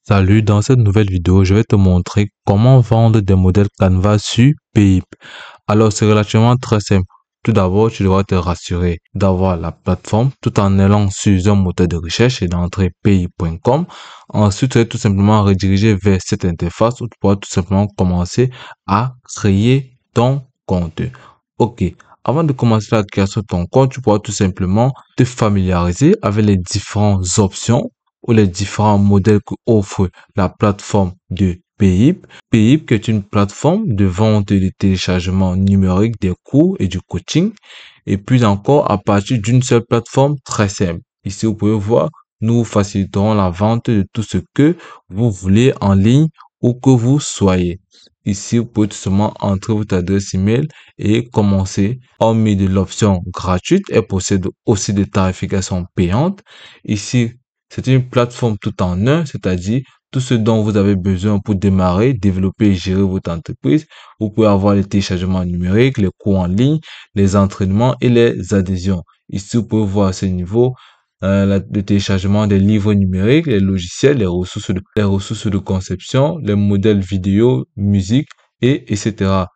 Salut, dans cette nouvelle vidéo, je vais te montrer comment vendre des modèles Canva sur Payip. Alors, c'est relativement très simple. Tout d'abord, tu devras te rassurer d'avoir la plateforme tout en allant sur un moteur de recherche et d'entrer payip.com. Ensuite, tu vas tout simplement rediriger vers cette interface où tu pourras tout simplement commencer à créer ton compte. Ok. Avant de commencer la création de ton compte, tu pourras tout simplement te familiariser avec les différentes options ou les différents modèles que offre la plateforme de Payip. Payip qui est une plateforme de vente et de téléchargement numérique des cours et du coaching. Et puis encore à partir d'une seule plateforme très simple. Ici, vous pouvez voir, nous faciliterons la vente de tout ce que vous voulez en ligne où que vous soyez. Ici, vous pouvez tout simplement entrer votre adresse email et commencer. Hormis de l'option gratuite, elle possède aussi des tarifications payantes. Ici, c'est une plateforme tout en un, c'est-à-dire tout ce dont vous avez besoin pour démarrer, développer et gérer votre entreprise. Vous pouvez avoir les téléchargements numériques, les cours en ligne, les entraînements et les adhésions. Ici, vous pouvez voir à ce niveau le téléchargement des livres numériques, les logiciels, les ressources de conception, les modèles vidéo, musique etc.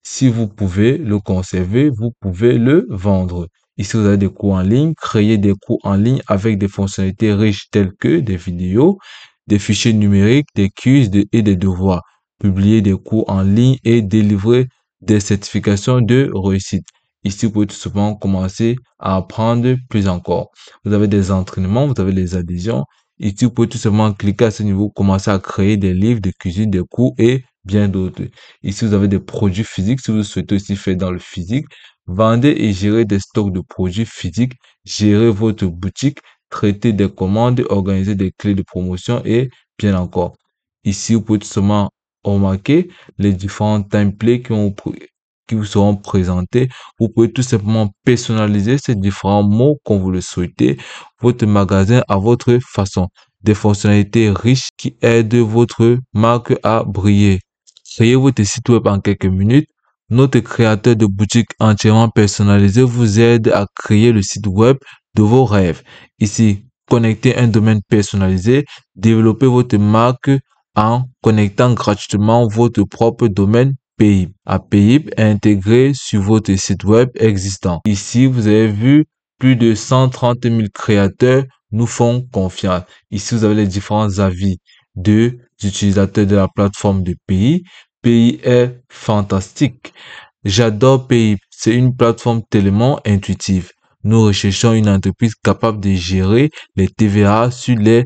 Si vous pouvez le conserver, vous pouvez le vendre. Ici, vous avez des cours en ligne, créer des cours en ligne avec des fonctionnalités riches telles que des vidéos, des fichiers numériques, des quiz et des devoirs, publier des cours en ligne et délivrer des certifications de réussite. Ici, vous pouvez tout simplement commencer à apprendre plus encore. Vous avez des entraînements, vous avez les adhésions. Ici, vous pouvez tout simplement cliquer à ce niveau, commencer à créer des livres de cuisine, des cours et bien d'autres. Ici, vous avez des produits physiques. Si vous souhaitez aussi faire dans le physique, vendez et gérez des stocks de produits physiques, gérez votre boutique, traiter des commandes, organiser des clés de promotion et bien encore. Ici, vous pouvez tout simplement remarquer les différents templates qui vous seront présentés. Vous pouvez tout simplement personnaliser ces différents mots quand vous le souhaitez, votre magasin à votre façon. Des fonctionnalités riches qui aident votre marque à briller. Créez votre site web en quelques minutes. Notre créateur de boutique entièrement personnalisé vous aide à créer le site web de vos rêves. Ici, connectez un domaine personnalisé, développez votre marque en connectant gratuitement votre propre domaine Payip. À Payip, intégré sur votre site web existant. Ici, vous avez vu plus de 130 000 créateurs nous font confiance. Ici, vous avez les différents avis des utilisateurs de la plateforme de Payip. Payip est fantastique. J'adore Payip. C'est une plateforme tellement intuitive. Nous recherchons une entreprise capable de gérer les TVA sur les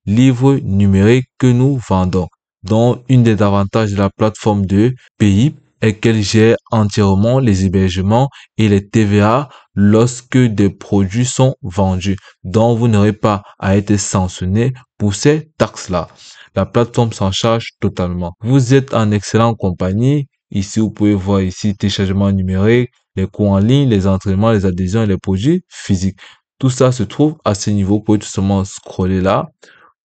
livres numériques que nous vendons. Donc, une des avantages de la plateforme de Payip est qu'elle gère entièrement les hébergements et les TVA lorsque des produits sont vendus. Donc, vous n'aurez pas à être sanctionné pour ces taxes-là. La plateforme s'en charge totalement. Vous êtes en excellente compagnie. Ici, vous pouvez voir ici téléchargement numérique, les cours en ligne, les entraînements, les adhésions et les produits physiques. Tout ça se trouve à ce niveau. Vous pouvez tout simplement scroller là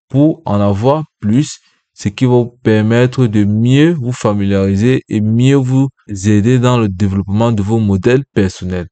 pour en avoir plus, ce qui va vous permettre de mieux vous familiariser et mieux vous aider dans le développement de vos modèles personnels.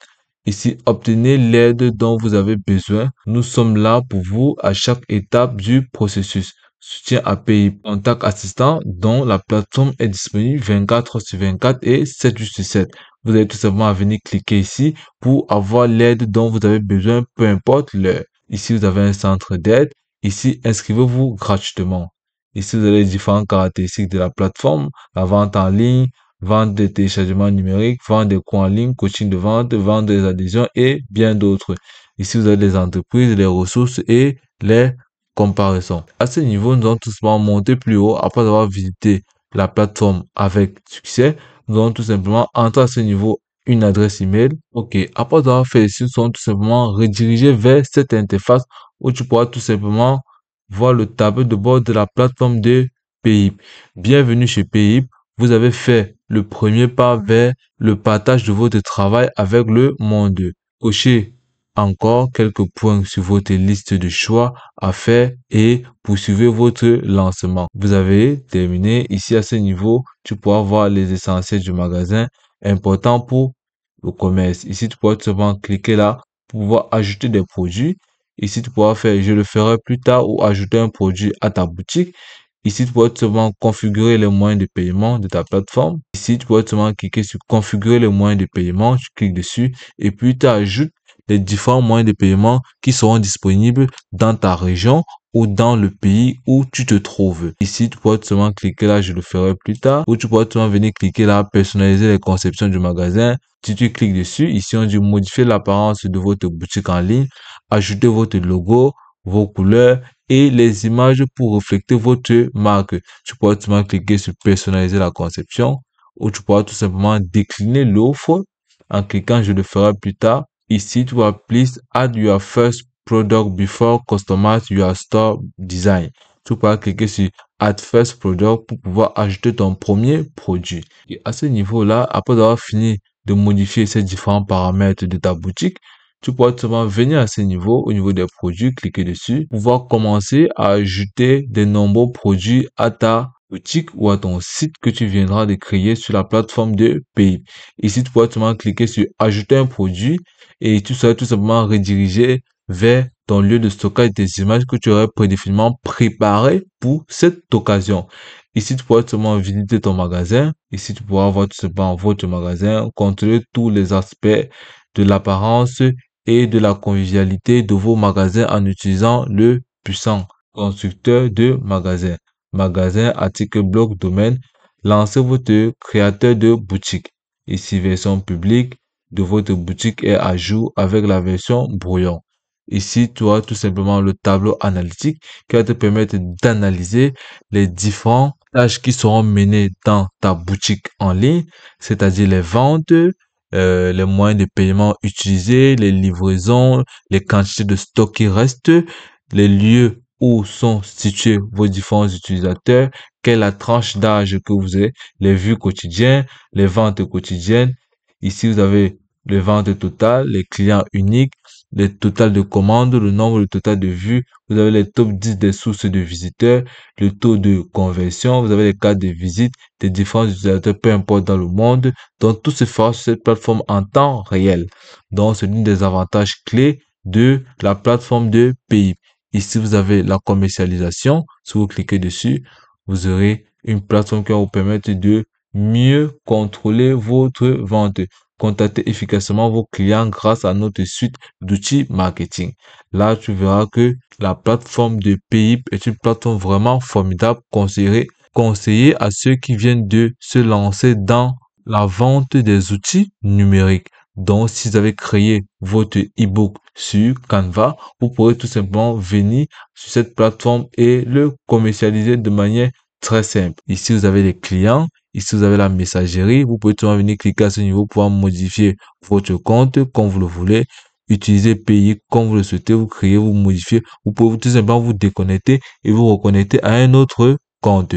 Ici, obtenez l'aide dont vous avez besoin. Nous sommes là pour vous à chaque étape du processus. Soutien à Payip, contact assistant dont la plateforme est disponible 24 sur 24 et 7 jours sur 7. Vous avez tout simplement à venir cliquer ici pour avoir l'aide dont vous avez besoin, peu importe l'heure. Ici, vous avez un centre d'aide. Ici, inscrivez-vous gratuitement. Ici, vous avez les différentes caractéristiques de la plateforme, la vente en ligne, vente des téléchargements numériques, vente des cours en ligne, coaching de vente des adhésions et bien d'autres. Ici, vous avez les entreprises, les ressources et les comparaisons. À ce niveau, nous allons tout simplement monter plus haut après avoir visité la plateforme avec succès. Nous allons tout simplement entrer à ce niveau une adresse email. Ok, après avoir fait ici, nous allons tout simplement rediriger vers cette interface où tu pourras tout simplement voir le tableau de bord de la plateforme de Payip. Bienvenue chez Payip. Vous avez fait le premier pas vers le partage de votre travail avec le monde. Cochez encore quelques points sur votre liste de choix à faire et poursuivez votre lancement. Vous avez terminé. Ici, à ce niveau, tu pourras voir les essentiels du magasin importants pour le commerce. Ici, tu pourras tout simplement cliquer là pour pouvoir ajouter des produits. Ici, tu pourras faire, je le ferai plus tard ou ajouter un produit à ta boutique. Ici, tu pourras tout simplement configurer les moyens de paiement de ta plateforme. Ici, tu pourras tout simplement cliquer sur configurer les moyens de paiement. Tu cliques dessus et puis tu ajoutes les différents moyens de paiement qui seront disponibles dans ta région ou dans le pays où tu te trouves. Ici, tu pourras tout simplement cliquer là, je le ferai plus tard, ou tu pourras tout simplement venir cliquer là, personnaliser les conceptions du magasin. Si tu cliques dessus, ici on dit modifier l'apparence de votre boutique en ligne, ajouter votre logo, vos couleurs et les images pour refléter votre marque. Tu pourras tout simplement cliquer sur personnaliser la conception ou tu pourras tout simplement décliner l'offre en cliquant je le ferai plus tard. Ici, tu vas please add your first product before customize your store design. Tu pourras cliquer sur add first product pour pouvoir ajouter ton premier produit. Et à ce niveau-là, après avoir fini de modifier ces différents paramètres de ta boutique, tu pourras tout simplement venir à ce niveau, au niveau des produits, cliquer dessus, pouvoir commencer à ajouter de nombreux produits à ta boutique ou à ton site que tu viendras de créer sur la plateforme de Payip. Ici, tu pourras tout simplement cliquer sur ajouter un produit et tu seras tout simplement redirigé vers ton lieu de stockage des images que tu aurais prédéfinitivement préparé pour cette occasion. Ici, tu pourras tout simplement visiter ton magasin. Ici, tu pourras voir tout simplement votre magasin, contrôler tous les aspects de l'apparence et de la convivialité de vos magasins en utilisant le puissant constructeur de magasins. Magasin, article, blog, domaine. Lancez votre créateur de boutique. Ici, version publique de votre boutique est à jour avec la version brouillon. Ici, tu as tout simplement le tableau analytique qui va te permettre d'analyser les différentes tâches qui seront menées dans ta boutique en ligne, c'est-à-dire les ventes, les moyens de paiement utilisés, les livraisons, les quantités de stock qui restent, les lieux où sont situés vos différents utilisateurs, quelle est la tranche d'âge que vous avez, les vues quotidiennes, les ventes quotidiennes. Ici, vous avez les ventes totales, les clients uniques, les totales de commandes, le nombre de total de vues. Vous avez les top 10 des sources de visiteurs, le taux de conversion. Vous avez les cartes de visite des différents utilisateurs, peu importe dans le monde. Donc, tout se fera sur cette plateforme en temps réel. Donc, c'est l'une des avantages clés de la plateforme de Payip. Ici, vous avez la commercialisation. Si vous cliquez dessus, vous aurez une plateforme qui va vous permettre de mieux contrôler votre vente. Contacter efficacement vos clients grâce à notre suite d'outils marketing. Là, tu verras que la plateforme de Payip est une plateforme vraiment formidable, conseillée à ceux qui viennent de se lancer dans la vente des outils numériques. Donc, si vous avez créé votre e-book sur Canva, vous pourrez tout simplement venir sur cette plateforme et le commercialiser de manière très simple. Ici, vous avez les clients. Ici, vous avez la messagerie. Vous pouvez tout venir cliquer à ce niveau pour modifier votre compte comme vous le voulez. Utiliser payer comme vous le souhaitez. Vous créez, vous modifiez. Vous pouvez tout simplement vous déconnecter et vous reconnecter à un autre compte.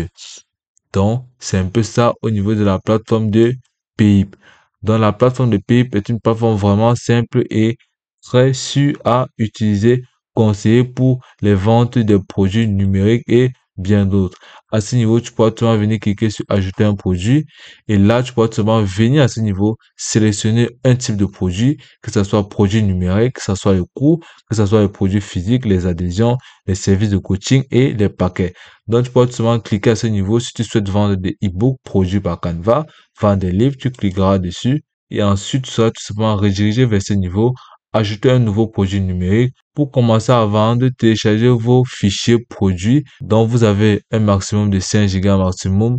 Donc, c'est un peu ça au niveau de la plateforme de Payip. Donc, la plateforme de Payip est une plateforme vraiment simple et très sûre à utiliser, conseillée pour les ventes des produits numériques et bien d'autres. À ce niveau, tu pourras tout simplement venir cliquer sur ajouter un produit et là, tu pourras tout simplement venir à ce niveau, sélectionner un type de produit, que ce soit produit numérique, que ce soit le coût, que ce soit les produits physiques, les adhésions, les services de coaching et les paquets. Donc, tu pourras tout simplement cliquer à ce niveau si tu souhaites vendre des e-books produits par Canva, vendre des livres, tu cliqueras dessus et ensuite tu seras tout simplement redirigé vers ce niveau, ajouter un nouveau produit numérique pour commencer à vendre, télécharger vos fichiers produits dont vous avez un maximum de 5 Go maximum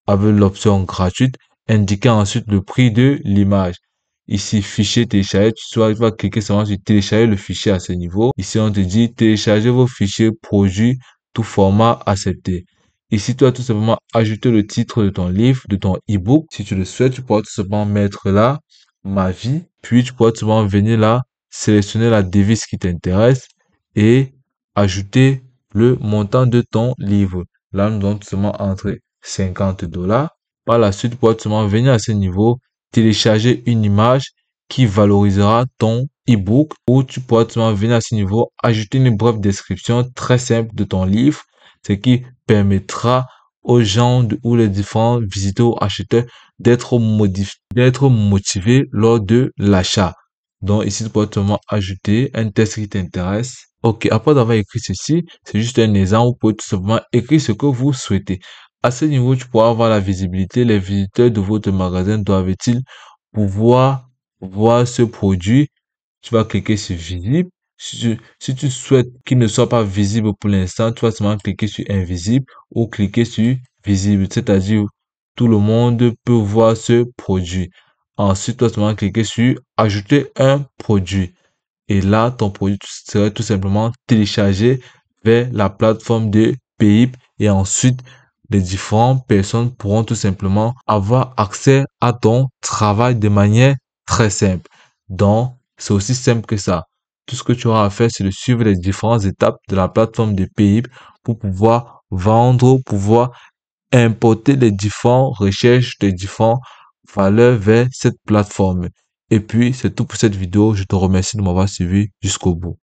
avec l'option gratuite, indiquer ensuite le prix de l'image. Ici, fichier télécharger, tu vas cliquer seulement sur télécharger le fichier à ce niveau. Ici, on te dit télécharger vos fichiers produits, tout format accepté. Ici, tu vas tout simplement ajouter le titre de ton livre, de ton e-book. Si tu le souhaites, tu pourras tout simplement mettre là, ma vie. Puis, tu pourras tout simplement venir là, sélectionner la devise qui t'intéresse et ajouter le montant de ton livre. Là, nous allons tout simplement entrer 50 $. Par la suite, tu pourras tout simplement venir à ce niveau, télécharger une image qui valorisera ton e-book ou tu pourras tout simplement venir à ce niveau, ajouter une brève description très simple de ton livre, ce qui permettra aux gens ou les différents visiteurs ou acheteurs d'être motivés lors de l'achat. Donc ici, tu pourras tout simplement ajouter un texte qui t'intéresse Ok, après avoir écrit ceci, c'est juste un exemple, vous pouvez tout simplement écrire ce que vous souhaitez. À ce niveau, tu pourras avoir la visibilité. Les visiteurs de votre magasin doivent-ils pouvoir voir ce produit? Tu vas cliquer sur visible. Si tu souhaites qu'il ne soit pas visible pour l'instant, tu vas seulement cliquer sur invisible ou cliquer sur visible, c'est-à-dire tout le monde peut voir ce produit. Ensuite, tu vas seulement cliquer sur ajouter un produit. Et là, ton produit serait tout simplement téléchargé vers la plateforme de Payip et ensuite, les différentes personnes pourront tout simplement avoir accès à ton travail de manière très simple. Donc, c'est aussi simple que ça. Tout ce que tu auras à faire, c'est de suivre les différentes étapes de la plateforme de Payip pour pouvoir vendre, pouvoir importer les différentes recherches, les différentes valeurs vers cette plateforme. Et puis, c'est tout pour cette vidéo. Je te remercie de m'avoir suivi jusqu'au bout.